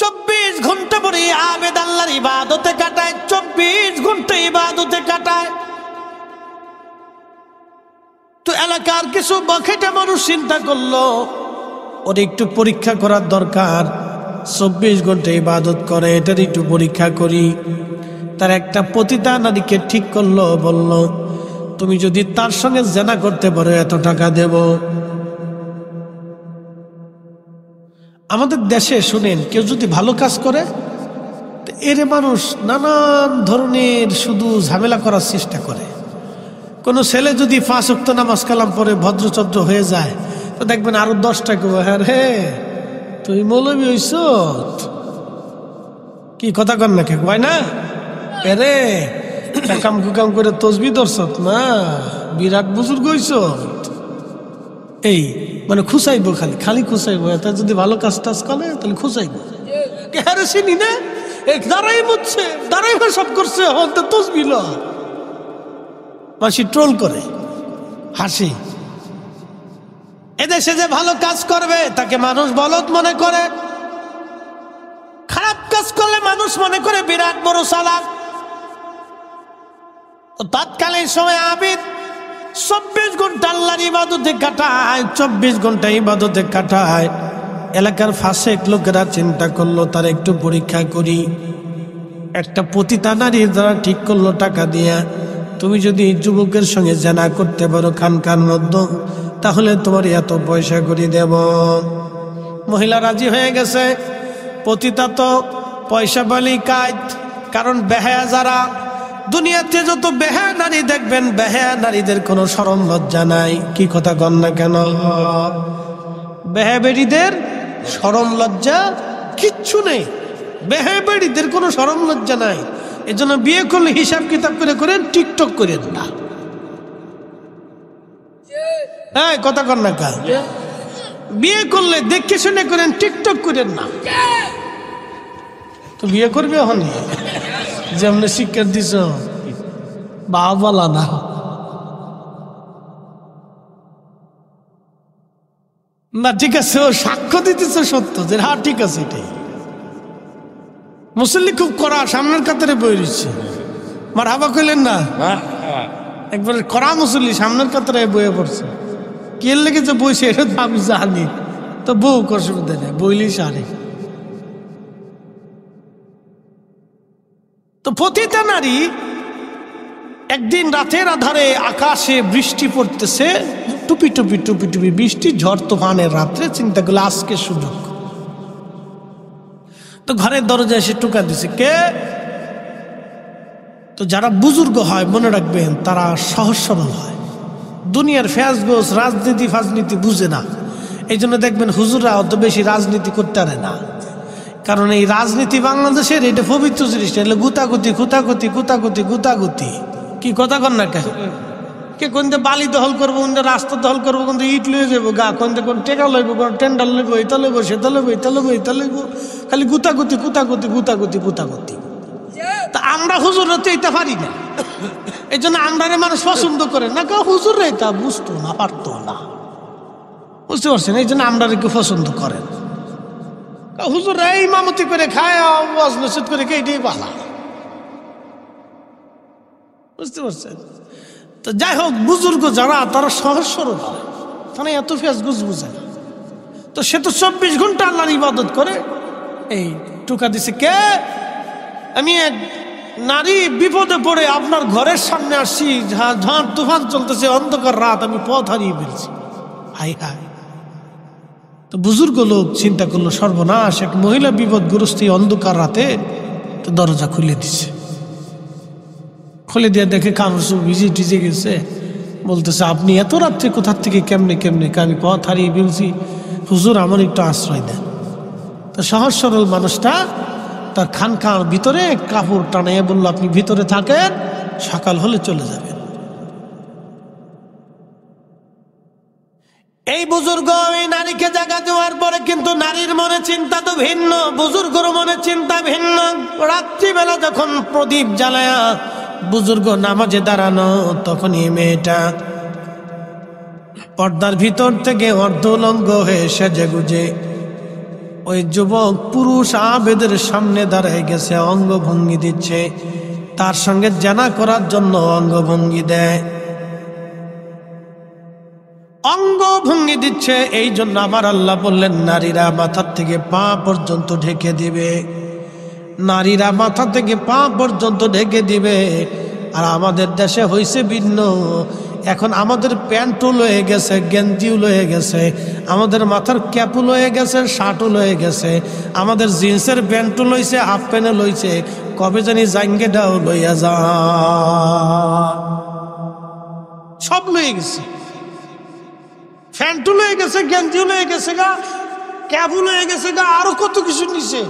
24 ঘন্টা পরে আবেদ আল্লাহর ইবাদতে কাটায়, 24 ঘন্টা ইবাদতে কাটায়। তো এলাকার কিছু বখাটে মানুষ চিন্তা করলো ওর একটু পরীক্ষা করার দরকার, 24 ঘন্টা ইবাদত করে, এটার একটু পরীক্ষা করি। তার একটা পতিতা নারীকে ঠিক করলো, বলল তুমি যদি তার সঙ্গে জেনা করতে পারো এত টাকা দেব। আমাদের দেশে শুনেন, কেউ যদি ভালো কাজ করে এর মানুষ নানান ধরনের শুধু ঝামেলা করার চেষ্টা করে। কোনো ছেলে যদি 5 ওয়াক্ত নামাজ কালাম পরে ভদ্রচর্য হয়ে যায় তো দেখবেন আরো 10টা কেউ, হ্যাঁ রে তুই মৌলবী হইছ, কি কথা কর না কে কয় না, এরে কাম কুকাম করে তসবি ধরছত না, বিরাট বুজুর্গ হইছ। এই মানে খুশাইবো, খালি খালি খুশাইবো। এটা যদি ভালো কাজ টাজ করে তাহলে খুশাইবো। হ্যাঁ চিনি না, দাঁড়াই মুচ্ছে, দাঁড়াই সব করছে, হতে তসবি ল। মাসি ট্রোল করে, হাসি। এদেশে যে ভালো কাজ করবে তাকে মানুষ বলদ মনে করে, খারাপ কাজ করলে মানুষ মনে করে বিরাট বড় চালাক। তৎকালীন সময় আবিদ 24 ঘন্টা আল্লাহর ইবাদতে কাটায়, 24 ঘন্টা ইবাদতে কাটায়। এলাকার ফাসেক লোকেরা চিন্তা করলো তার একটু পরীক্ষা করি। একটা পতিতা নারী দ্বারা ঠিক করলো টাকা দিয়া, তুমি যদি যুবকের সঙ্গে জেনা করতে পারো খানকার মধ্যে তাহলে তোমার এত পয়সা করে দেব। মহিলা রাজি হয়ে গেছে। পতিতা তো পয়সা বলি কাজ, কারণ বেহায়া যারা দুনিয়াতে যত বেহায়া নারী দেখবেন, বেহায়া নারীদের কোনো শরম লজ্জা নাই। কি কথা কন না কেন? বেহায়া বেড়িদের শরম লজ্জা কিচ্ছু নেই, বেহায়া বেড়িদের কোনো শরম লজ্জা নাই। এজন্য বিয়ে করলে হিসাব কিতাব করে করেন, টিকটক করেন না। হ্যাঁ কথা কন না কা, বিয়ে করলে দেখে শুনে করেন, টিকটক করেন না। তো বিয়ে করবে এখন যেমন শিক্ষা দিছ বাবালা না। না ঠিক আছে, ও সাক্ষ্য দিতেছ সত্য যে হ্যাঁ ঠিক আছে। এটাই মুসল্লি খুব কড়া, সামনের কাতারে বই রয়েছে, মার হাবা কইলেন না, একবারে কড়া মুসল্লি সামনের কাতারে বইয়ে পড়ছে। কে লেগেছে বইছে এটা তো আমি জানি, তো বউ অসুবিধা নেই, বইলি সারি। তো পতিতা নারী একদিন রাতের আধারে আকাশে বৃষ্টি পড়তেছে, টুপি টুপি টুপি টুপি বৃষ্টি, ঝড় তুফানের রাত্রে। চিন্তা করলো আজকে সুযোগ। তো ঘরের দরজায় এসে টোকা দিছে, কে? তো যারা বুজুর্গ হয় মনে রাখবেন তারা সহজ সরল হয়, দুনিয়ার ফ্যাসগোস রাজনীতি ফাজনীতি বুঝে না। এই জন্য দেখবেন হুজুররা অত বেশি রাজনীতি করতে পারে না, কারণ এই রাজনীতি বাংলাদেশের এটা পবিত্র জিনিস, এটা গুতাগুতি খুতাগুতি গুতাগুতি গুতাগুতি। কি কথা কন না কে? কে কোনটা বালি দখল করবো, কোনটা রাস্তা দখল করবো, কোনটা ইট লয়ে যাবো গা, কোনটা কোন টেকা লইব, কোন টেন্ডার লইব, এটা লইব সেটা লইব, এটা লইব এটা লইব, খালি গুতাগুতি গুতাগুতি গুতাগুতি গুতাগুতি। তা আমরা হুজুর হতে এটা পারি না, এই জন্য আমরা মানুষ পছন্দ করে না। কেউ হুজুর এটা বুঝতো না, পারতো না, বুঝতে পারছেন? এই জন্য আমরা কেউ পছন্দ করেন। হুজুর এই মামতি করে খায় ওয়াজ নসিহত করে এইটাই পালা, বুঝতে পারছেন? তো যাই হোক, বুজুর্গ যারা তারা সহজ সরল হয়, তারা এত ফেস গুজ বুঝে না। তো সে তো 24 ঘন্টা আল্লাহর ইবাদত করে। এই টুকা দিছে, কে? আমি এক নারী বিপদে পড়ে আপনার ঘরের সামনে আসছি, ঝড় তুফান চলতেছে, অন্ধকার রাত, আমি পথ হারিয়ে ফেলছি। High high. তো বুজুর্গ লোক চিন্তা করলো সর্বনাশ, এক মহিলা বিপদগ্রস্ত অন্ধকার রাতে। তো দরজা খুলে দিছে, খুলে দিয়ে দেখে কামড় ভিজে টিজে গেছে। বলতেছে, আপনি এত রাত্রে কোথার থেকে কেমনে কেমনে? আমি পথ হারিয়ে ফেলছি, হুজুর আমার একটু আশ্রয় দেন। তো সহজ সরল মানুষটা তার খানকার ভিতরে কাপড় টানিয়ে বলল, আপনি ভিতরে থাকেন, সকাল হলে চলে যাবেন। এই বুজুর্গ এই নারীকে জায়গা দেওয়ার পরে কিন্তু নারীর মনে চিন্তা তো ভিন্ন, বুজুর্গর মনে চিন্তা ভিন্ন। রাত্রিবেলা যখন প্রদীপ জ্বালায়া বুজুর্গ নামাজে দাঁড়ানো, তখন এই মেয়েটা পর্দার ভিতর থেকে অর্ধ উলঙ্গ হয়ে সেজে গুজে ওই যুবক পুরুষ আবেদের সামনে দাঁড়ায় গেছে, অঙ্গভঙ্গি দিচ্ছে, তার সঙ্গে জানা করার জন্য অঙ্গভঙ্গি দেয়, অঙ্গভঙ্গি দিচ্ছে। এই জন্য আমার আল্লাহ বললেন নারীরা মাথার থেকে পা পর্যন্ত ঢেকে দিবে, নারীরা মাথা থেকে পা পর্যন্ত ঢেকে দিবে। আর আমাদের দেশে হয়েছে ভিন্ন, এখন আমাদের প্যান্টও লয়ে গেছে, গেঞ্জিও লয়ে গেছে, আমাদের মাথার ক্যাপও লয়ে গেছে, শার্টও লয়ে গেছে, আমাদের জিন্সের প্যান্টও লইছে, হাফ প্যান্টও লইছে, কবে জানি জাঙ্গেটাও লইয়া যা, সব লয়ে গেছে, প্যান্টও লয়ে গেছে, গেঞ্জিও লয়ে গেছে গা, ক্যাপও লয়ে গেছে গা, আরো কত কিছু নিছে।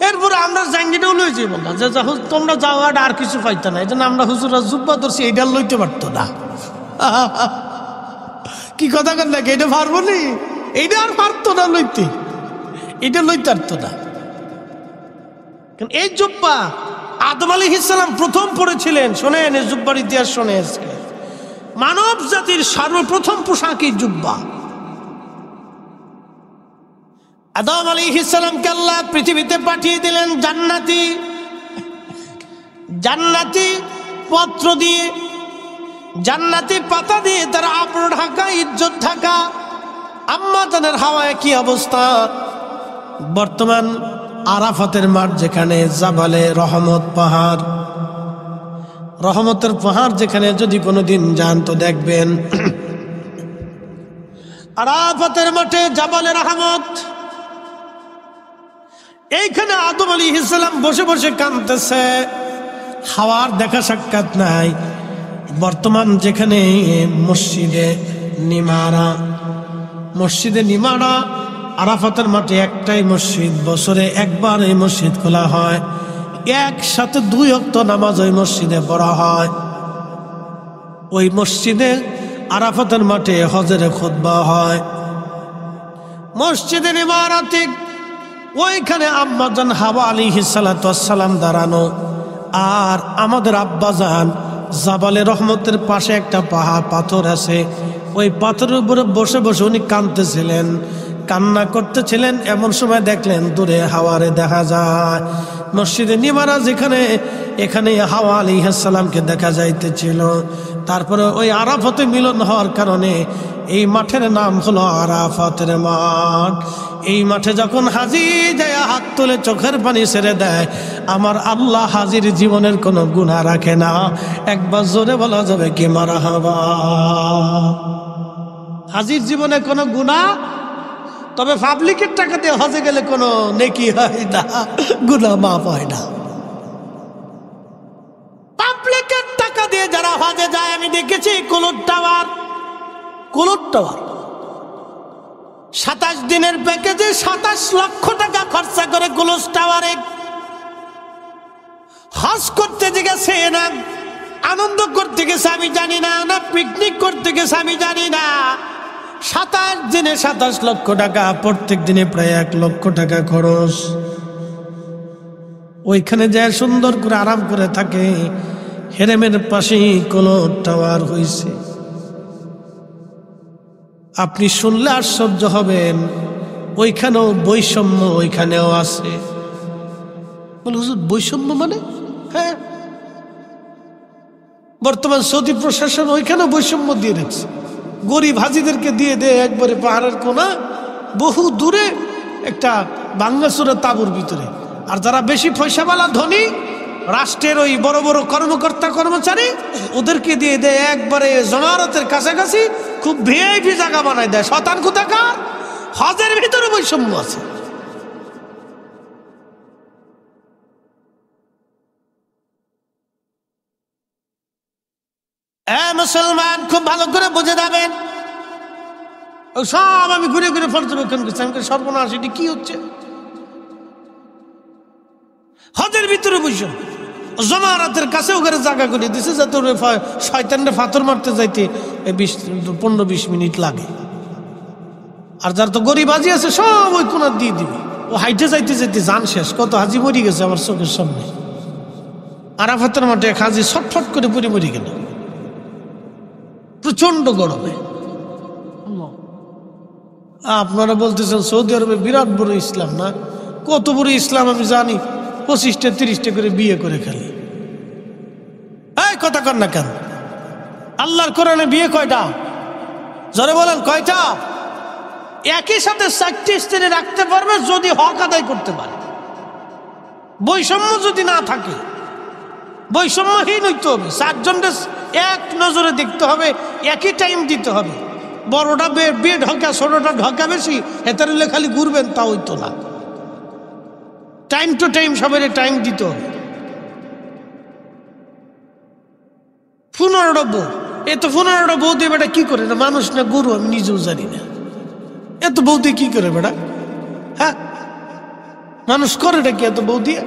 এরপরে আমরা জাঙ্গিটাও লই যাইব না, যে তোমরা যাও আর কিছু পাইতো না, এই জন্য আমরা হুজুরা জুব্বা ধরছি, এইটা লইতে পারতো না। কি কথা কর নাকি, এটা পারবো নি, এইটা আর পারতো না লইতে, এটা লইতে পারতো না। এই জুব্বা আদম আলাইহিস সালাম প্রথম পড়েছিলেন। শোনেন এই জুব্বার ইতিহাস, শোনে আজকে মানব জাতির সর্বপ্রথম পোশাকই জুব্বা। আদম আলাইহিস সালামকে আল্লাহ পৃথিবীতে পাঠিয়ে দিলেন জান্নাতি, জান্নাতি পত্র দিয়ে, জান্নাতি পাতা দিয়ে, তার আবরু ঢাকা, ইজ্জত ঢাকা। আম্মা জানের হাওয়ায় কি অবস্থা, বর্তমান আরাফাতের মাঠ যেখানে জাবালে রহমত পাহাড়, রহমতের পাহাড় যেখানে যদি কোনোদিন যান তো দেখবেন আরাফাতের মাঠে জাবালে রহমত, এইখানে আদম আলাইহিস সালাম বসে বসে কাঁদতেছে, হাওয়ার দেখা সাক্ষাৎ নাই। বর্তমান যেখানে মসজিদে নিমারা, মসজিদে নিমারা আরাফাতের মাঠে একটাই মসজিদ, বছরে একবার এই মসজিদ খোলা হয়, একসাথে 2 ওয়াক্ত নামাজ ওই মসজিদে পড়া হয়। ওই মসজিদে আরাফাতের মাঠে হজের খুতবা হয়। মসজিদে নিমারাতে ওইখানে আম্মাজান হাওয়া আলাইহিস সালাতু ওয়াস সালাম দাঁড়ানো, আর আমাদের আব্বাজান জাবালে রহমতের পাশে একটা পাহাড় পাথর আছে, ওই পাথরের উপরে বসে বসে উনি কাঁদতেছিলেন, কান্না করতেছিলেন। এমন সময় দেখলেন দূরে হাওয়ারে দেখা যায়, মসজিদে নিমারা যেখানে, এখানে হাওয়া আলাইহিস সালামকে দেখা যাইতেছিল। তারপরে ওই আরাফাতে মিলন হওয়ার কারণে এই মাঠের নাম হলো আরাফাতের মাঠ। এই মাঠে যখন হাজি যায় হাত তুলে চোখের পানি ছেড়ে দেয়, আমার আল্লাহ হাজির জীবনের কোনো গুনাহ রাখে না। একবার জোরে বলা যাবে কি মারহাবা। হাজির জীবনে কোনো গুনাহ, তবে পাবলিকের টাকা দিয়ে হজে গেলে কোনো নেকি হয় না, গুনাহ মাফ হয় না। পাবলিকের টাকা দিয়ে যারা হজে যায়, আমি দেখেছি কুলুট টাওয়ার, কুলুট টাওয়ার 27 দিনের প্যাকেজে 27 লক্ষ টাকা খরচা করে কুলুট টাওয়ারে হজ করতে গেছে, না আনন্দ করতে গেছে আমি জানি না, না পিকনিক করতে গেছে আমি জানি না। 27 দিনে 27 লক্ষ টাকা, প্রত্যেক দিনে প্রায় 1 লক্ষ টাকা খরচ। ওইখানে যায় সুন্দর করে আরাম করে থাকে। হেরেমের পাশেই কোনো টাওয়ার হয়েছে, আপনি শুনলে আশ্চর্য হবেন। ওইখানেও বৈষম্য, ওইখানেও আছে। বলে হুজুর বৈষম্য মানে? হ্যাঁ, বর্তমান সৌদি প্রশাসন ওইখানেও বৈষম্য দিয়ে রেখেছে। গরিব হাজিদেরকে দিয়ে দেয় একবারে পাহাড়ের কোনা, বহু দূরে একটা ভাঙ্গাচুরা তাঁবুর ভিতরে। আর যারা বেশি পয়সাওয়ালা ধনী, রাষ্ট্রের ওই বড় বড় কর্মকর্তা কর্মচারী, ওদেরকে দিয়ে দেয় একবারে জমারতের কাছাকাছি, খুব ভিআইপি জায়গা বানায় দেয়। শতান কোথাকার, হজের ভিতরে বৈষম্য আছে। মুসলমান খুব ভালো করে বুঝে যাবেন। সব আমি ঘুরে ঘুরে পর্যবেক্ষণ করছি, আমি সর্বনাশ, এটি কি হচ্ছে? হজের ভিতরে বৈষম্য, জমারাতের কাছে ওখানে জায়গা করে দিছে যাতে শয়তানরে পাথর মারতে যাইতে 15-20 মিনিট লাগে। আর যার তো গরিব হাজি আছে সব ওই কোনার দিয়ে দিবে, ও হাইটে যাইতে যাইতে জান শেষ। কত হাজি মরি গেছে আমার চোখের সামনে। আরাফাতের মাঠে এক হাজি ছটফট করে পড়ে মরি গেল প্রচন্ড গরমে। আপনারা বলতেছেন সৌদি আরবে বিরাট বড় ইসলাম, না? কত বড় ইসলাম আমি জানি, 25টা 30টা করে বিয়ে করে খালি। এই কথা কর না কেন? আল্লাহর কোরআনে বিয়ে কয়টা? জোরে বলেন কয়টা? একই সাথে 4টি স্ত্রী রাখতে পারবে যদি হক আদায় করতে পারে। বৈষম্য যদি না থাকে, বৈষম্যহীন হইতে হবে। 4 জনকে এক নজরে দেখতে হবে, একই টাইম দিতে হবে। বড়টা বিয়ে ঢকা, ছোটটা ঢকা বেশি, হেতার হলে খালি ঘুরবেন তা হইতো না। টাইম টু টাইম সবাই টাইম দিতে হবে। 15টা বউ, এত 15টা বউ দিয়ে বেটা কি করে? না মানুষ না গরু, আমি নিজেও জানি না। এত বউ দিয়ে কি করে বেটা? হ্যাঁ, মানুষ করেটা কি এত বউ দিয়ে?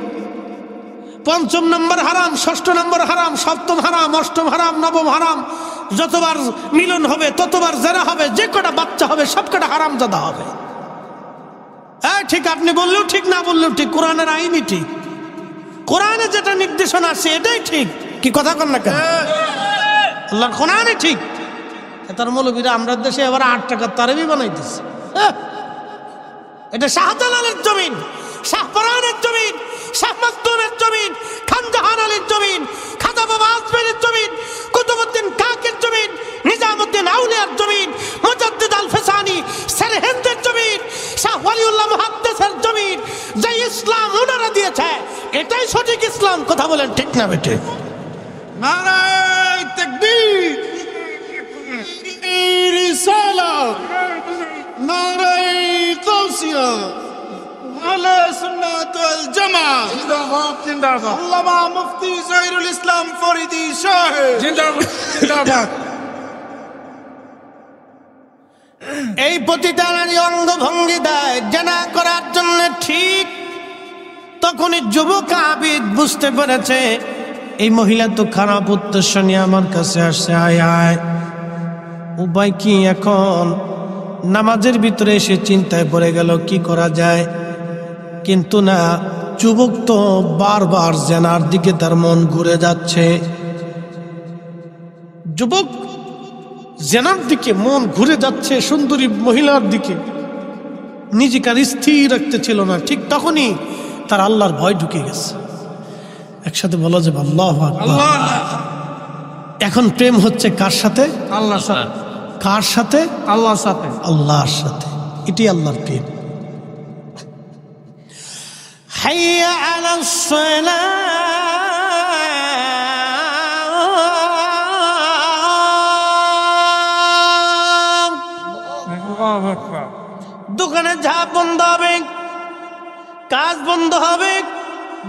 5ম নম্বর হারাম, 6ষ্ঠ নম্বর হারাম, 7ম হারাম, 8ম হারাম, 9ম হারাম। যতবার মিলন হবে ততবার জেনা হবে, যে কটা বাচ্চা হবে সব কটা হারাম জাদা হবে। হ্যাঁ ঠিক, আপনি বললেও ঠিক, না বললেও ঠিক। কোরআনের আইনই ঠিক, কোরআনে যেটা নির্দেশনা আছে এটাই ঠিক। কি কথা কন না কেন? আল্লাহর কোরআনই ঠিক। তার মৌলবীরা আমরা দেশে এবার 8 টাকার তারাবি বানাইতেছে। এটা শাহজালালের জমিন, শাহপরানের জমিন, শাহ মাকদুমের জমিন, খানজাহান আলীর জমিন, খাজা বাবা আজমেরের জমিন, কুতুবউদ্দিন কাকের জমিন, নিজামউদ্দিন আউলিয়ার জমিন, মুজাদ্দিদ আল ফিসানি সেরহিন্দের জমিন, শাহ ওয়ালিউল্লাহ মুহাদ্দিসের জমিন। যে ইসলাম ওনারা দিয়েছে এটাই সঠিক ইসলাম। কথা বলেন ঠিক না বেটে? নারায়ে তাকবীর, রিসালাত, নারায়ে গাউসিয়া, আহলে সুন্নাত ওয়াল জামাত জিন্দাবাদ, জিন্দাবাদ। আল্লামা মুফতি জহিরুল ইসলাম ফরিদী সাহেব জিন্দাবাদ, জিন্দাবাদ। এই প্রতিটা নারী অঙ্গভঙ্গি দেয় জেনা করার জন্য, ঠিক তখনই যুবক আবিদ বুঝতে পেরেছে এই মহিলা তো খারাপ উদ্দেশ্য নিয়ে আমার কাছে আসছে। আয় আয়, উপায় কি এখন? নামাজের ভিতরে এসে চিন্তায় পড়ে গেল কি করা যায়। কিন্তু না, যুবক তো বারবার জেনার দিকে তার মন ঘুরে যাচ্ছে। যুবক জেনার দিকে মন ঘুরে যাচ্ছে, সুন্দরী মহিলার দিকে নিজেকে আর স্থির রাখতে ছিল না। ঠিক তখনই তার আল্লাহর ভয় ঢুকে গেছে। একসাথে বলা যাবে আল্লাহু আকবার। এখন প্রেম হচ্ছে কার সাথে? আল্লাহর সাথে। কার সাথে? আল্লাহর সাথে। আল্লাহর সাথে। এটি আল্লাহর প্রেম। হাইয়া আলাস সালাহ, দোকানে ঝাঁপ বন্ধ হবে, কাজ বন্ধ হবে,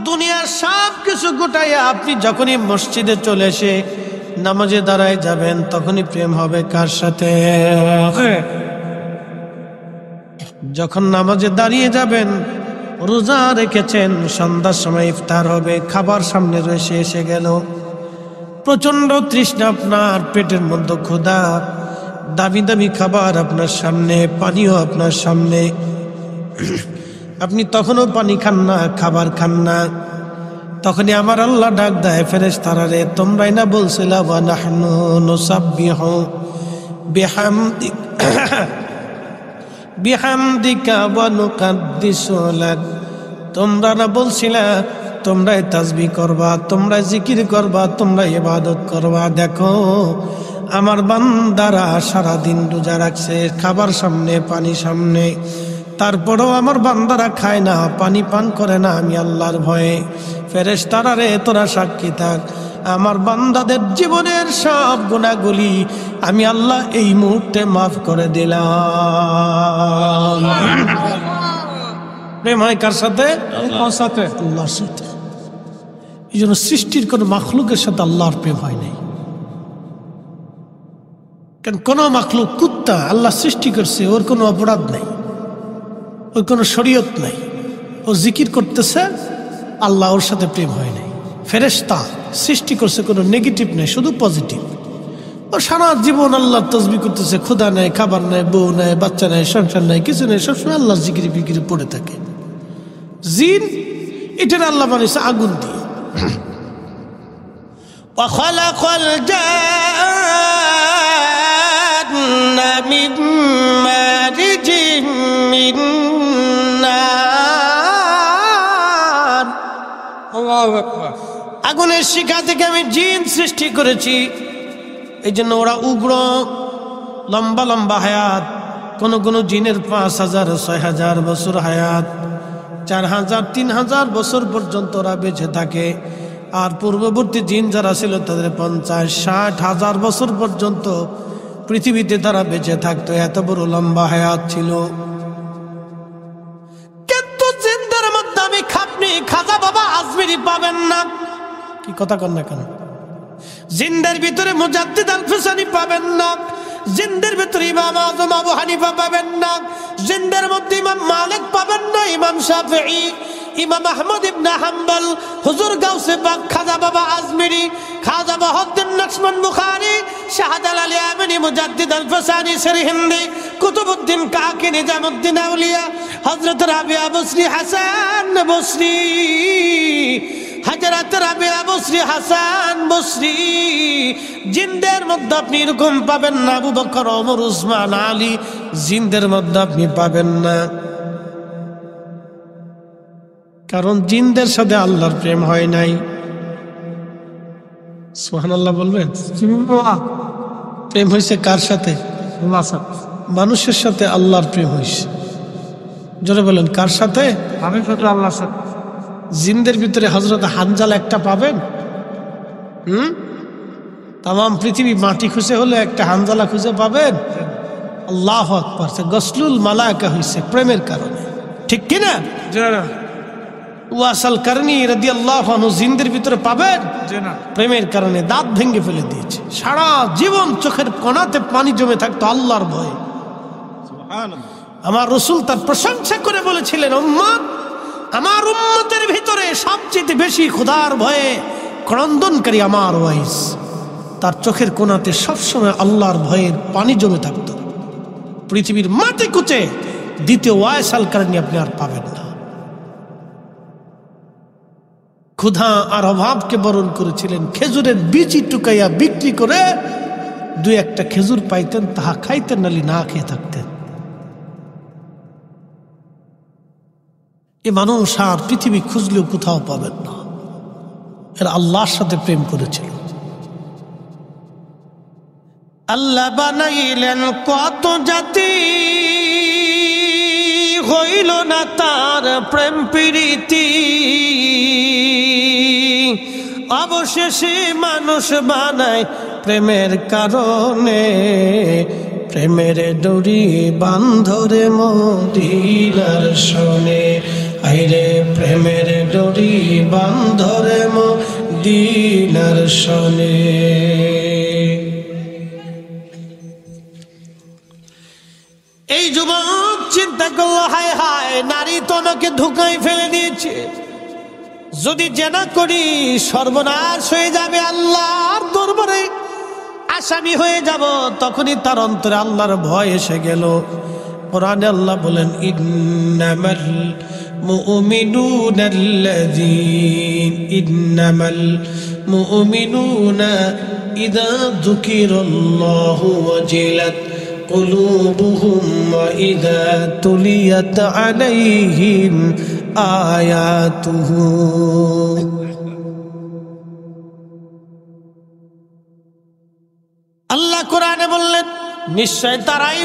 দুনিয়ার সব কিছু গোটাইয়া আপনি যখনই মসজিদে চলে এসে নামাজে দাঁড়ায় যাবেন তখনই প্রেম হবে কার সাথে? যখন নামাজে দাঁড়িয়ে যাবেন, রোজা রেখেছেন, সন্ধ্যার সময় ইফতার হবে, খাবার সামনে রয়েছে, এসে গেল, প্রচন্ড তৃষ্ণা, আপনার পেটের মধ্যে ক্ষুধা, দামি দামি খাবার আপনার সামনে, পানিও আপনার সামনে, আপনি তখনও পানি খান না, খাবার খান না। তখনই আমার আল্লাহ ডাক দেয় ফেরেশতারা, তোমরাই না বলছিলা ওয়া নাহনু নুসাব্বিহু বিহামদিকা ওয়া নুকাদ্দিসু লাক, তোমরা না বলছিলা তোমরাই তাসবিহ করবা, তোমরাই জিকির করবা, তোমরাই ইবাদত করবা। দেখো আমার বান্দারা সারাদিন রোজা রাখছে, খাবার সামনে, পানি সামনে, তারপরেও আমার বান্দারা খায় না, পানি পান করে না, আমি আল্লাহর ভয়ে। ফেরেশতারা রে তোরা সাক্ষী থাক, আমার বান্দাদের জীবনের সব গুনাহগুলি আমি আল্লাহ এই মুহূর্তে মাফ করে দিলাম। প্রেম হয় কার সাথে? আল্লাহর সাথে। আল্লাহর সাথে। এই জন্য সৃষ্টির কোন মাখলুকের সাথে আল্লাহর প্রেম হয় নাই। কারণ কোন মাখলুক, কুত্তা আল্লাহ সৃষ্টি করছে, ওর কোনো অপরাধ নাই, ওর কোনো শরীয়ত নাই, ও জিকির করতেছে, আল্লাহ ওর সাথে প্রেম হয় নাই। ফেরেশতা সৃষ্টি করছে, কোনো নেগেটিভ নেই, শুধু পজিটিভ। ও সারা জীবন আল্লাহর তাসবিহ করতেছে, ক্ষুধা নেই, খাবার নেই, বউ নেই, বাচ্চা নেই, সংসার নেই, কিছু নেই, সবসময় আল্লাহর জিকিরি বিকিরি পড়ে থাকে। জিন এটার আল্লাহ বানিয়েছে আগুন দিয়ে। وخلق الجن من مارج আল্লাহু আকবার। আগুনের শিখা থেকে আমি জিন সৃষ্টি করেছি, এই জন্য ওরা উগ্র, লম্বা লম্বা হায়াত। কোন কোন জিনের 5000 6000 বছর হায়াত, 4000 3000 বছর পর্যন্ত ওরা বেঁচে থাকে। আর পূর্ববর্তী জিন যারা ছিল তাদের 50-60 বছর পর্যন্ত পৃথিবীতে তারা বেঁচে থাকতো, এত বড় লম্বা হায়াত ছিল। কিন্তু জিনদের মধ্যে আমি খাজা বাবা আজমিরি পাবেন না। কি কথা কন না কেন? জিনদের ভিতরে মুজাদ্দিদ আল-ফিসানি পাবেন না, জিনদের ভিতরে ইমাম আযম আবু হানিফা পাবেন না, জিনদের মধ্যে ইমাম মালিক পাবেন না, ইমাম শাফিঈ, ইমাম আহমদ ইবনে হাম্বল, হুজুর গাউসে পাক খাজা বাবা আজমিরি, খাজা বাহাউদ্দিন নকশবন্দ বুখারী, শাহজালাল ইয়ামানি, মুজাদ্দিদ আল-ফিসানি সিরহিন্দি, কুতুবউদ্দিন কাকি, নিজামউদ্দিন আউলিয়া, হযরত রাবিয়া বসরি, হাসান বসরি, হযরত রাবিয়া বসরি, হাসান বসরি। জিনদের মধ্যে আপনি এরকম পাবেন না আবু বকর, ওমর, উসমান, আলী। জিনদের মধ্যে আপনি পাবেন না, কারণ জিনদের সাথে আল্লাহর প্রেম হয় নাই। সুবহানাল্লাহ বলবেন? প্রেম হয়েছে কার সাথে? মানুষের সাথে আল্লাহর প্রেম হয়েছে। জোরে বলেন, কার সাথে? আল্লাহর সাথে। জিনদের ভিতরে হযরত হানজালা একটা পাবেন? তাম পৃথিবী মাটি খুঁজে হলে একটা হানজালা খুঁজে পাবেন? আল্লাহু আকবার। গসলুল মালায়েকা হয়েছে প্রেমের কারণে, ঠিক কিনা? ওয়াসাল কারনী রাদিয়াল্লাহু আনহু জিনদের ভিতরে পাবেন প্রেমের কারণে, দাঁত ভেঙে ফেলে দিয়েছে। সারা জীবন চোখের কোণাতে পানি জমে থাকতো আল্লাহর ভয়ে। আমার রাসূল তার প্রশংসা করে বলেছিলেন, উম্মত, আমার উম্মতের ভিতরে সবচেয়ে বেশি খোদার ভয়ে ক্রন্দনকারী আমার ওয়াইস। তার চোখের কোণাতে সবসময় আল্লাহর ভয়ের পানি জমে থাকত। পৃথিবীর মাটি কুচে দ্বিতীয় ওয়াইসাল কারণে আপনি আর পাবেন না। ক্ষুধা আর অভাবকে বরণ করেছিলেন, খেজুরের বীজ টুকাইয়া বিক্রি করে 2-1টা খেজুর পাইতেন, তাহা খাইতেন, নালি না খেয়ে থাকতেন। এ মানুষ আর পৃথিবী খুঁজলেও কোথাও পাবেন না। এরা আল্লাহর সাথে প্রেম করেছিল। আল্লাহ বানাইলেন কত জাতি, হইল না তার প্রেম প্রীতি। অবশেষে মানুষ বানায় প্রেমের কারণে, প্রেমের ডোরি বান্ধরে মদিনার শোনে। আইরে প্রেমের ডোরি বান্ধরে মদিনার শোনে। এই যুবক চিন্তা করলো, হায় হায়, নারী তো আমাকে ধোঁকায় ফেলে দিয়েছে। যদি জেনা করি সর্বনাশ হয়ে যাবে, আল্লাহর দরবারে আসামি হয়ে যাব। তখনই তার অন্তরে আল্লাহর ভয় এসে গেল। কোরআনে আল্লাহ বলেন, ইন্নামাল মুমিনুনা ইযা যুকিরাল্লাহু ওয়াজিলাত قلوبهم وإذا تليت عليهم آياته আল্লাহ কোরআনে বললেন, নিশ্চয় তারাই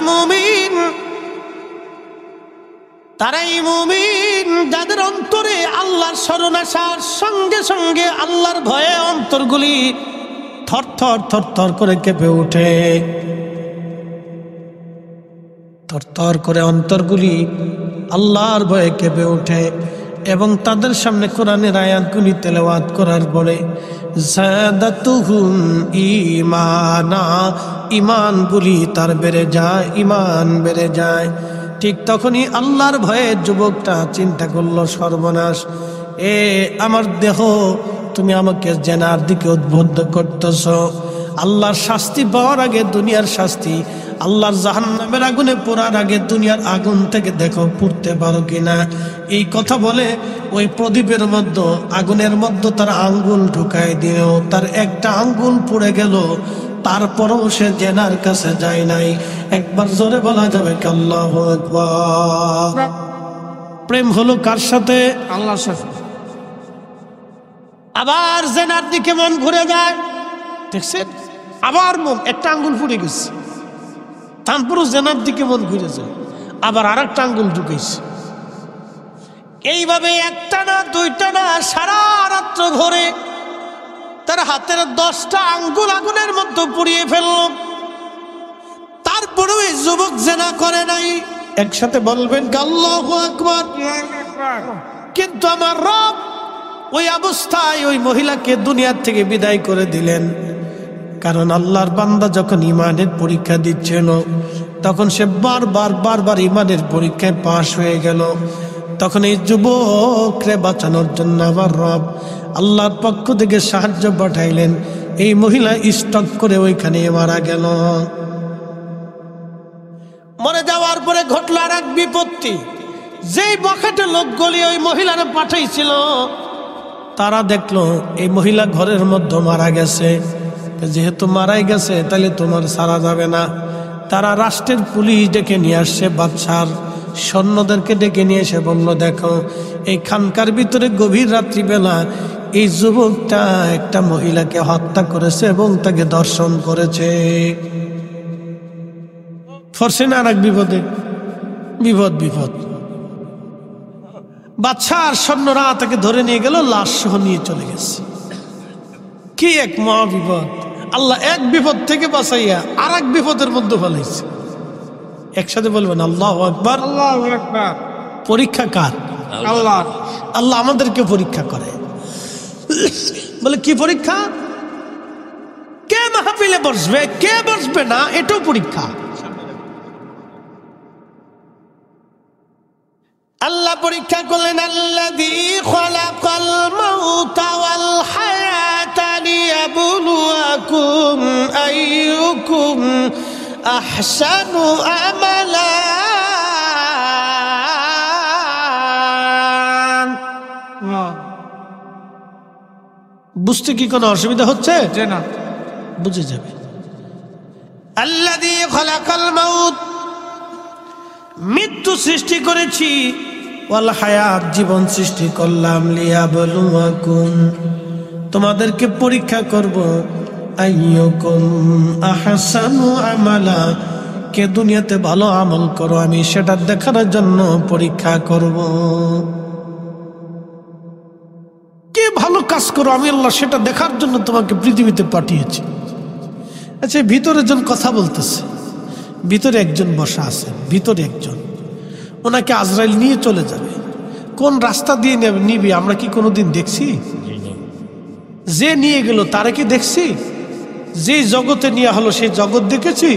মুমিন যাদের অন্তরে আল্লাহর স্মরণ আসার সঙ্গে সঙ্গে আল্লাহর ভয়ে অন্তরগুলি থরথর থরথর করে কেঁপে ওঠে। থরথর করে অন্তরগুলি আল্লাহর ভয়ে কেঁপে ওঠে। এবং তাদের সামনে কোরআনের আয়াতগুলি তেলাওয়াত করার পরে যাদাতুহুম ঈমানা, ঈমানগুলি তার বেড়ে যায়, ঈমান বেড়ে যায়। ঠিক তখনই আল্লাহর ভয়ে যুবকটা চিন্তা করলো, সর্বনাশ, আমার দেহ, তুমি আমাকে জেনার দিকে উদ্বুদ্ধ করতেছ। আল্লাহর শাস্তি পাওয়ার আগে দুনিয়ার শাস্তি, আল্লাহর জাহান্নামের আগুনে পোড়ার আগে দুনিয়ার আগুন থেকে দেখো পুড়তে পারো কিনা। এই কথা বলে ওই প্রদীপের মধ্যে, আগুনের মধ্যে তার আঙ্গুল ঢুকাই দিল। তার একটা আঙ্গুল পুড়ে গেল, তারপরও সে জেনার কাছে যায় নাই। একবার জোরে বলা যাবে কি আল্লাহু আকবার। প্রেম হলো কার সাথে? আল্লাহর সাথে। আবার জেনার দিকে মন ঘুরে যায়, দেখছেন আবার মন একটা আঙ্গুল ফুটে গেছে, তারপরও জেনার দিকে মন ঘুরে যায়, আবার আর একটা আঙ্গুল ঢুকেছে। এইভাবে একটা না দুইটা না সারা রাত্র ঘরে তার হাতের 10টা আঙ্গুল আগুনের মধ্যে পুড়িয়ে ফেলল, তারপরেও এই যুবক জেনা করে নাই। একসাথে বলবেন আল্লাহু আকবার। কিন্তু আমার রব ওই অবস্থায় ওই মহিলাকে দুনিয়ার থেকে বিদায় করে দিলেন, কারণ আল্লাহর বান্দা যখন ইমানের পরীক্ষা দিচ্ছিল তখন সে বারবার ইমানের পরীক্ষায় পাশ হয়ে গেল। তখন এই যুবকরে বাঁচানোর জন্য আমার রব আল্লাহর পক্ষ থেকে সাহায্য পাঠাইলেন। এই মহিলা স্টক করে ওইখানে মারা গেল। মরে যাওয়ার পরে ঘটল আর এক বিপত্তি। যেই বখাটে লোকগুলি ওই মহিলারে পাঠাইছিল তারা দেখলো এই মহিলা ঘরের মধ্যে মারা গেছে, যেহেতু মারাই গেছে তাহলে তোমার সারা যাবে না। তারা রাষ্ট্রের পুলিশ ডেকে নিয়ে আসছে, বাদশার সৈন্যদেরকে ডেকে নিয়ে এসে বলল, দেখো এই খানকার ভিতরে গভীর রাত্রিবেলা এই যুবকটা একটা মহিলাকে হত্যা করেছে এবং তাকে ধর্ষণ করেছে। ফরসেন আর এক বিপদ। বাদশার সৈন্যরা তাকে ধরে নিয়ে গেল, লাশ সহ নিয়ে চলে গেছে। কি এক মহা বিপদ! আল্লাহ এক বিপদ থেকে বাঁচাইয়া আর এক বিপদের মধ্যে ফেলাইছে। একসাথে বলবেন আল্লাহু আকবার। আল্লাহু আকবার। পরীক্ষা কার? আল্লাহ। আল্লাহ আমাদেরকে পরীক্ষা করে। বলে কি পরীক্ষা? কে মাহফিলে বসবে কে বসবে না এটাও পরীক্ষা। আল্লাহ পরীক্ষা করলেন, আল্লাযী খালাকাল মাউতা ওয়াল হায়াতা লিয়াবলুয়াকুম আইয়ুকুম আহসানু আমালা। বুঝতে কি কোনো অসুবিধা হচ্ছে? যে না, বুঝে যাবে। আল্লাযী খালাকাল মাউত, মৃত্যু সৃষ্টি করেছি, ওয়াল হায়াত, জীবন সৃষ্টি করলাম, লিয়াবলুয়াকুম, তোমাদেরকে পরীক্ষা করব, আইয়ুকুম আহসানু আমালা, কে দুনিয়াতে ভালো আমল করো আমি সেটা দেখানোর জন্য পরীক্ষা করব। কে ভালো কাজ করো আমি আল্লাহ সেটা দেখার জন্য তোমাকে পৃথিবীতে পাঠিয়েছি। আচ্ছা, ভিতরে জন কথা বলতেছে, ভিতরে একজন বসা আছে, ভিতরে একজন, ওনাকে আজরাইল নিয়ে চলে যাবে। কোন রাস্তা দিয়ে নিবি আমরা কি কোনোদিন দেখছি? যে নিয়ে গেল তারে কি দেখছি? যে জগতে নেওয়া হলো সেই জগৎ দেখেছি?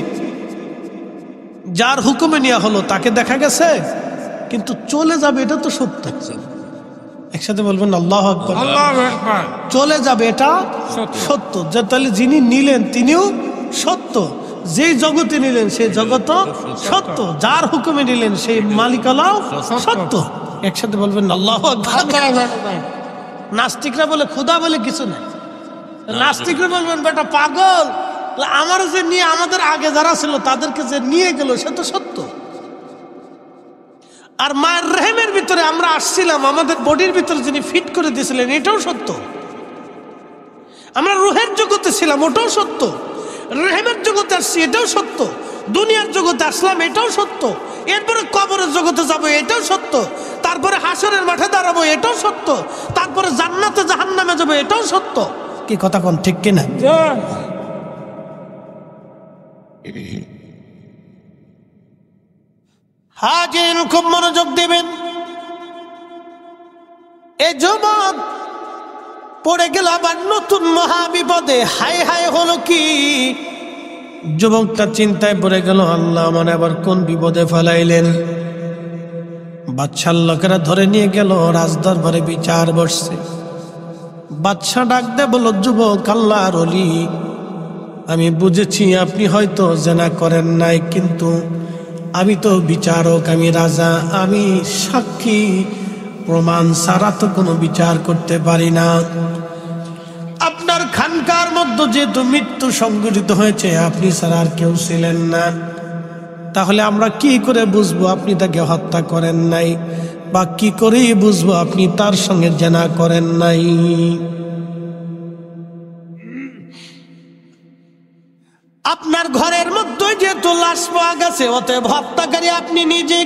যার হুকুমে নেওয়া হলো তাকে দেখা গেছে? কিন্তু চলে যাবে এটা তো সত্য। একসাথে বলবেন আল্লাহু আকবার। আল্লাহু আকবার। চলে যাবে এটা সত্য। যে তাহলে যিনি নিলেন তিনিও সত্য, যেই জগতে নিলেন সেই জগৎ সত্য, যার হুকুমে নিলেন সেই মালিকালাও সত্য। একসাথে বলবেন আল্লাহু আকবার। নাস্তিকরা বলে খোদা বলে কিছু নাই। নাস্তিকরা বলবেন বেটা পাগল, আমার যে নিয়ে আমাদের আগে যারা ছিল তাদেরকে যে নিয়ে গেল সে তো সত্য। আর মায়ের রেহেমের ভিতরে আমরা আসছিলাম, আমাদের বডির ভিতরে যিনি ফিট করে দিয়েছিলেন এটাও সত্য। আমরা রুহের জগতে ছিলাম ওটাও সত্য, রেহেমের জগতে আসছি এটাও সত্য, দুনিয়ার জগতে আসলাম এটাও সত্য, এরপরে কবরের জগতে যাব এটাও সত্য, তারপরে হাসরের মাঠে দাঁড়াবো এটাও সত্য, তারপরে জান্নাতে জাহান্নামে যাবো এটাও সত্য। কি কথা কোন ঠিক কিনা? হাজির খুব মনোযোগ দেবেন। এই যুবক পড়ে গেল আবার নতুন মহাবিপদে। হায় হায় হলো কি? যুবকটা চিন্তায় পড়ে গেল, আল্লাহ মানে আবার কোন বিপদে ফেলাইলেন। বাদশার লোকেরা ধরে নিয়ে গেল, রাজদরবারে বিচার বসছে। বাদশা ডাক দে বলল, যুবক আল্লাহর ওলি, আমি বুঝেছি আপনি হয়তো জেনা করেন নাই, কিন্তু আমি তো বিচারক, আমি রাজা, আমি সাক্ষী প্রমাণ ছাড়া তো কোনো বিচার করতে পারি না। আপনার খানকার মধ্যে যেহেতু মৃত্যু সংঘটিত হয়েছে, আপনি ছাড়া আর কেউ ছিলেন না, তাহলে আমরা কি করে বুঝবো আপনি তাকে হত্যা করেন নাই, বা কি করেই বুঝবো আপনি তার সঙ্গে জেনা করেন নাই? ঘরের মধ্যে যেহেতু লাশ পাওয়া গেছে, অতএব হত্যাকারী আপনি নিজে।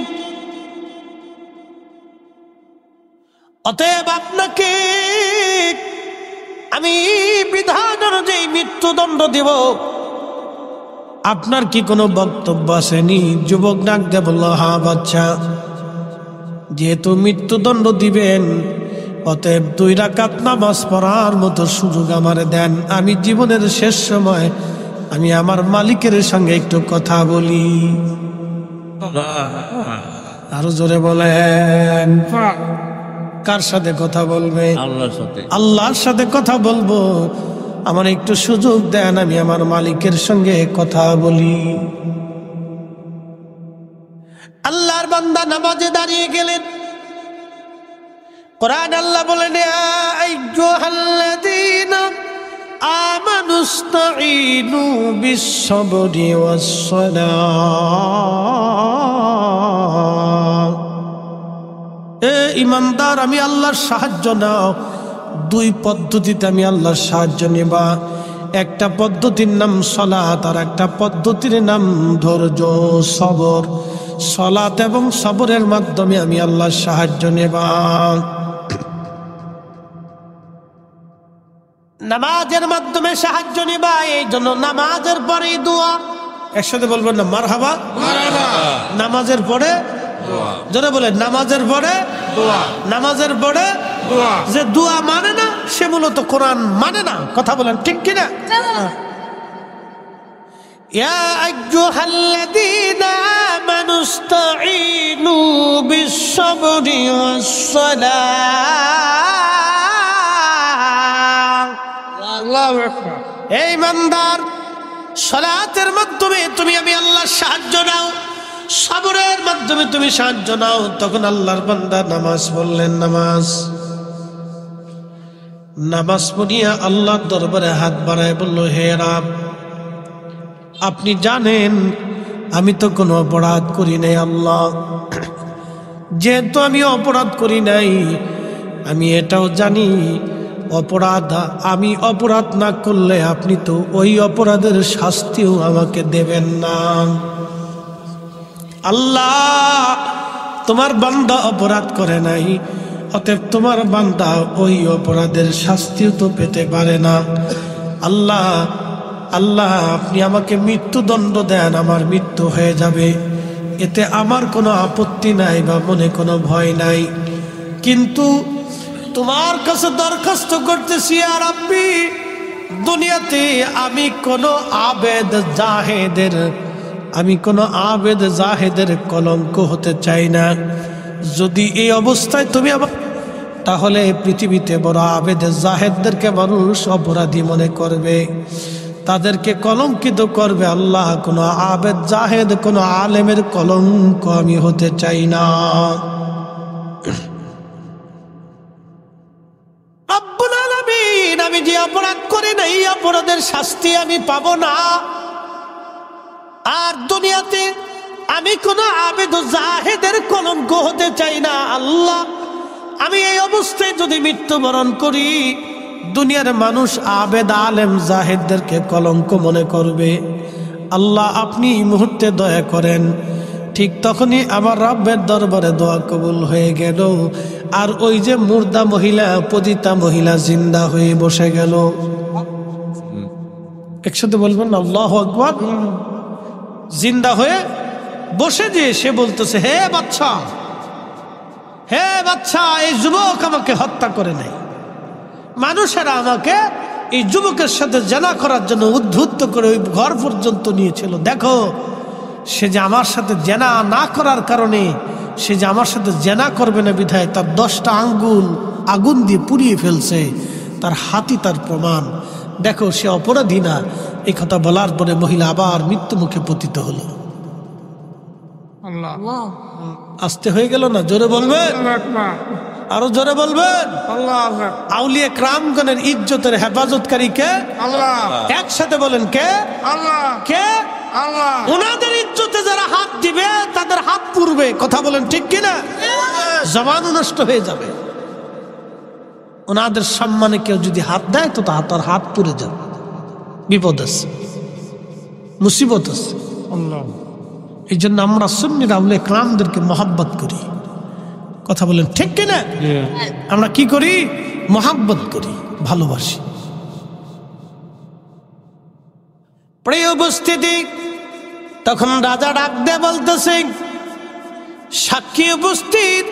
অতএব আপনাকে আমি বিধান অনুযায়ী মৃত্যুদণ্ড দেব। আপনার কি কোনো বক্তব্য আসেনি? যুবক ডাক দিয়ে বলল, হ্যাঁ বাচ্চা, যেহেতু মৃত্যুদণ্ড দিবেন, অতএব 2 রাকাত নামাজ পড়ার মতো সুযোগ আমারে দেন। আমি জীবনের শেষ সময় আমি আমার মালিকের সঙ্গে একটু কথা বলি। আরো জোরে বলেন। কার সাথে কথা বলবে? আল্লাহর সাথে। আল্লাহর সাথে কথা বলবো। আমার একটু সুযোগ দেন, আমি আমার মালিকের সঙ্গে কথা বলি। আল্লাহর বান্দা নামাজে দাঁড়িয়ে গেলেন। কোরআন আল্লাহ বলেন, ইয়া আইয়ুহাল্লাযীনা আমানুস্তাঈনু বিস-সাবরি ওয়াস-সালাহ। এ ইমানদার, আমি আল্লাহর সাহায্য নাও। 2 পদ্ধতিতে আমি আল্লাহর সাহায্য নেবা। একটা পদ্ধতির নাম সালাত, আর একটা পদ্ধতির নাম ধৈর্য, সবর। সালাত এবং সবরের মাধ্যমে আমি আল্লাহর সাহায্য নেবা। নামাজের মাধ্যমে সাহায্য নেবা, এই জন্য নামাজের পরে দোয়া। একসাথে বলবেন না? মারহাবা। নামাজের পরে যারা বলে নামাজের পরে দোয়া, নামাজের পরে দোয়া। যে দোয়া মানে না, সে মূলত কোরআন মানে না। কথা বলেন ঠিক কিনা? ইয়া আইয়ুহাল্লাযীনা আমানুস্তাঈনু বিস-সাবরি ওয়াস-সালাহ। আল্লাহু আকবার। এই ইমানদার, সালাতের মাধ্যমে তুমি আমি আল্লাহর সাহায্য নাও, সবরের মাধ্যমে তুমি সাহায্য নাও। তখন আল্লাহর বান্দা নামাজ পড়লেন। নামাজ পড়িয়া আল্লাহর দরবারে হাত বাড়ায় বলল, হে রব, আপনি জানেন আমি তো কোনো অপরাধ করি নাই। আল্লাহ, যেহেতু আমি অপরাধ করি নাই, আমি এটাও জানি আমি অপরাধ না করলে আপনি তো ওই অপরাধের শাস্তিও আমাকে দেবেন না। আল্লাহ, তোমার বান্দা অপরাধ করে নাই, অতএব তোমার বান্দা ওই অপরাধের শাস্তিও তো পেতে পারে না। আল্লাহ, আপনি আমাকে মৃত্যুদণ্ড দেন, আমার মৃত্যু হয়ে যাবে, এতে আমার কোনো আপত্তি নাই বা মনে কোনো ভয় নাই। কিন্তু তোমার কাছে দরখাস্ত করতেছি, আর আপনি দুনিয়াতে আমি কোনো আবেদ জাহেদের কলঙ্ক হতে চাই না। যদি এই অবস্থায় তুমি তাহলে পৃথিবীতে বড় আবেদ জাহেদদেরকে মানুষ অপরাধী মনে করবে, তাদেরকে কলঙ্কিত করবে। আল্লাহ, কোনো আবেদ জাহেদ, কোনো আলেমের কলঙ্ক আমি হতে চাই না। রব্বুল আলামিন, আমি যে অপরাধ করি না, এই অপরাধের শাস্তি আমি পাবো না। আর দুনিয়াতে আমি কোনো আবেদ জাহেদের কলঙ্ক হতে চাই না। আল্লাহ, আমি এই অবস্থায় যদি মৃত্যুবরণ করি, দুনিয়ার মানুষ আবেদ আলেম জাহেদদেরকে কলঙ্ক মনে করবে। আল্লাহ, আপনি এই মুহূর্তে দয়া করেন। ঠিক তখনই আমার রব্বের দরবারে দোয়া কবুল হয়ে গেল। আর ওই যে মুর্দা মহিলা, পতিতা মহিলা জিন্দা হয়ে বসে গেল। একসাথে বলবেন আল্লাহু আকবার। জিন্দা হয়ে বসে যে সে বলতেছে, হে বাচ্চা, এই যুবক আমাকে হত্যা করে নাই। মানুষেরা আমাকে এই যুবকের সাথে জেনা করার জন্য উদ্ধুত্ত করে ওই ঘর পর্যন্ত নিয়েছিল। দেখো, সে যে আমার সাথে জেনা না করার কারণে, সে যে আমার সাথে জেনা করবে না বিধায় তার 10টা আঙ্গুল আগুন দিয়ে পুড়িয়ে ফেলছে, তার হাতই তার প্রমাণ। দেখো, সে অপরাধী না। এই কথা বলার পরে মহিলা আবার মৃত্যু মুখে পতিত হলো। আল্লাহ আসতে হয়ে গেল না? জোরে বলবেন, আকবার। আরো জোরে বলবেন। আল্লাহ আকবার। আউলিয়া ক্রামগণের ইজ্জতের হেফাজতকারী কে? আল্লাহ। একসাথে বলেন, কে? আল্লাহ। কে? আল্লাহ। ওনাদের ইজ্জতে যারা হাত দিবে তাদের হাত পুড়বে। কথা বলেন ঠিক কিনা? জবান নষ্ট হয়ে যাবে। ওনাদের সম্মানে কেউ যদি হাত দেয় তো তার হাত পুড়ে যাবে, বিপদ আছে। মুসিবত আছে। আল্লাহ এই জন্য আমরা সুন্নিরা আউলিয়া কেরামদেরকে মহাব্বত করি। কথা বলেন ঠিক কিনা? আমরা কি করি? মহাব্বত করি, ভালোবাসি। প্রিয় উপস্থিতি, তখন রাজা ডাক দিয়ে বলতেছে, সাক্ষী উপস্থিত,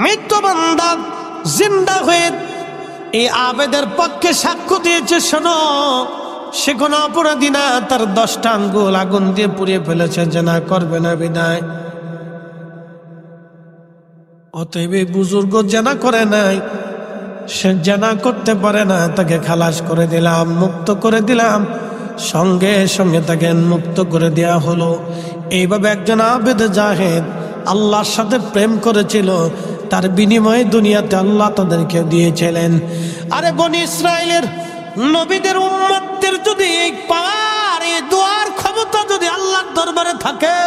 মৃত্যু বান্দা জিন্দা হয়ে এই আবেদের পক্ষে সাক্ষ্য দিয়েছে। শোনো, সে কোনো অপরাধী না, তার 10টা আঙ্গুল আগুন দিয়ে পুড়িয়ে ফেলেছে, জেনা করবে না বিদায়। অতএব এই বুজুর্গ জেনা করে নাই, সে জেনা করতে পারে না, তাকে খালাস করে দিলাম, মুক্ত করে দিলাম। সঙ্গে সঙ্গে তাকে মুক্ত করে দেয়া হলো। এইভাবে একজন আবেদ জাহেদ আল্লাহর সাথে প্রেম করেছিল, তার বিনিময়ে দুনিয়াতে আল্লাহ তাদেরকে দিয়েছিলেন। আরে বনি ইসরায়েলের নবীদের উম্মতদের যদি এই পাওয়ার, এই দোয়ার ক্ষমতা যদি আল্লাহর দরবারে থাকে,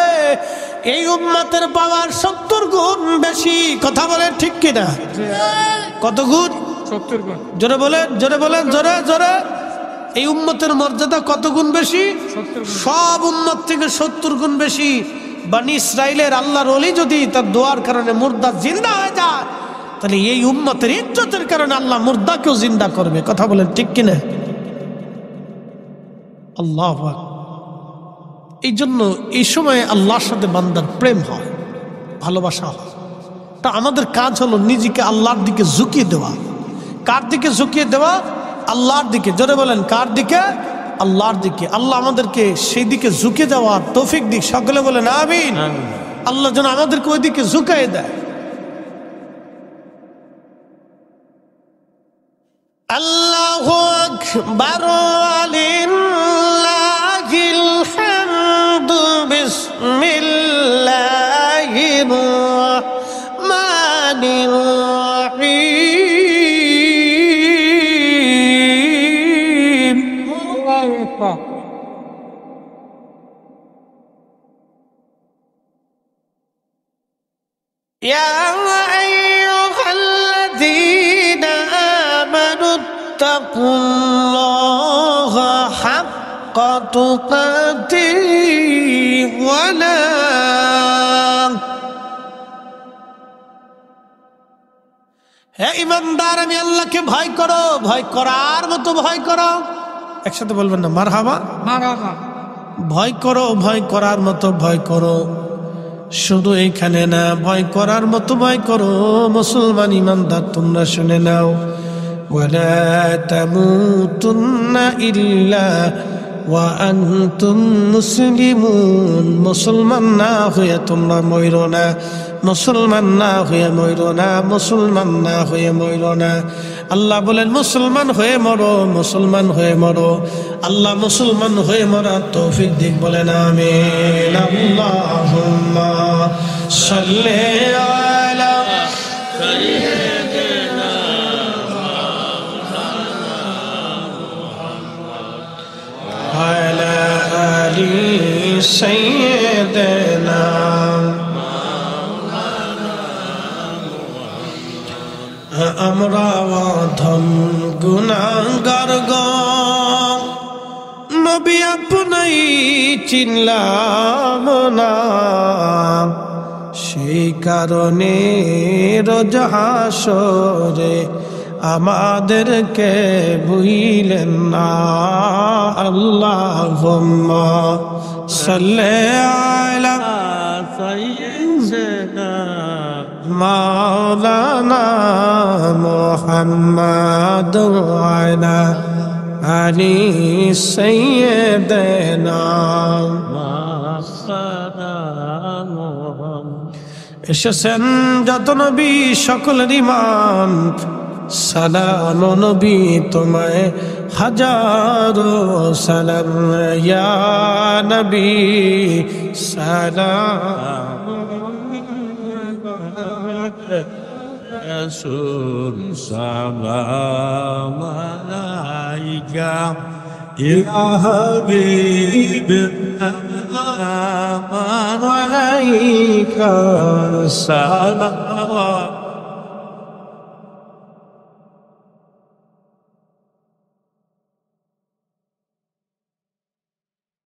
এই উম্মতের পাওয়ার 70 গুণ বেশি। কথা বলেন ঠিক কিনা? কত গুণ? 70 গুণ। জোরে বলেন, জোরে বলেন, জোরে জোরে। এই উম্মতের মর্যাদা কত গুণ বেশি? 70 গুণ। সব উম্মত থেকে 70 গুণ বেশি। বনি ইসরাইলের আল্লাহর ওলি যদি তার দোয়ার কারণে মুর্দা জিন্দা হয়ে যায়, তাহলে এই উম্মতের ইজ্জতের কারণে আল্লাহ মুর্দাকেও জিন্দা করবে। কথা বলেন ঠিক কিনা? আল্লাহু আকবার। এই জন্য এই সময় আল্লাহর সাথে বান্দার প্রেম হয়, ভালোবাসা হয়। তা আমাদের কাজ হলো নিজেকে আল্লাহর দিকে ঝুঁকিয়ে দেওয়া। কার দিকে ঝুঁকিয়ে দেওয়া? আল্লাহর দিকে। জোরে বলেন, কার দিকে? আল্লাহর দিকে। আল্লাহ আমাদেরকে সেই দিকে ঝুঁকে দেওয়ার তৌফিক দিক। সকলে বলেন আমিন। আল্লাহ যেন আমাদেরকে ওই দিকে ঝুঁকাই দেয়। আল্লাহু আকবার, লিল্লাহিল হামদু, বিসমিল্লাহির রাহমানির রাহিম। يا أيها الذين آمنوا اتقوا الله حق تقاته ولا হে ইমানদার, আমি আল্লাহকে ভয় করো, ভয় করার মতো ভয় করো। একসাথে বলবেন না? মারহাবা। মারহাবা। ভয় করো, ভয় করার মতো ভয় করো। শুধু এইখানে না, ভয় করার মতো ভয় করো। মুসলমান ইমানদার তোমরা শুনে নাও, ওয়ালা তামুতুন্না ইল্লা ওয়া আনতুম মুসলিমুন। মুসলমান না হয়ে তোমরা মরো না, মুসলমান না হয়ে মরো না, মুসলমান না হয়ে মরো না। আল্লাহ বলেন মুসলমান হয়ে মরো, মুসলমান হয়ে মরো। আল্লাহ মুসলমান হয়ে মরার তৌফিক দিক। বলেন আমিন। আল্লাহুম্মা সাল্লি আলা সাইয়্যিদিনা ওয়া আলা আলি সাইয়্যিদিনা। আমরা অধম গুনাহগার গো, নবী আপনাই চিনলাম না। সেই কারণে রোজ হাসরে আমাদেরকে ভুইলেন না। আল্লাহুম্মা সাল্লি আলা সাইয়্যিদিনা মাওলানা মুহাম্মাদ ওয়া আলা আলি সাইয়্যিদিনা। এসেছেন যত নবী সকলের ইমাম, সালাম নবী তোমায় হাজারো সালাম। ইয়া নবী সালাম, রাসূল সালাম আলাইকা, ইয়া হাবিব সালাম আলাইকা, সালাম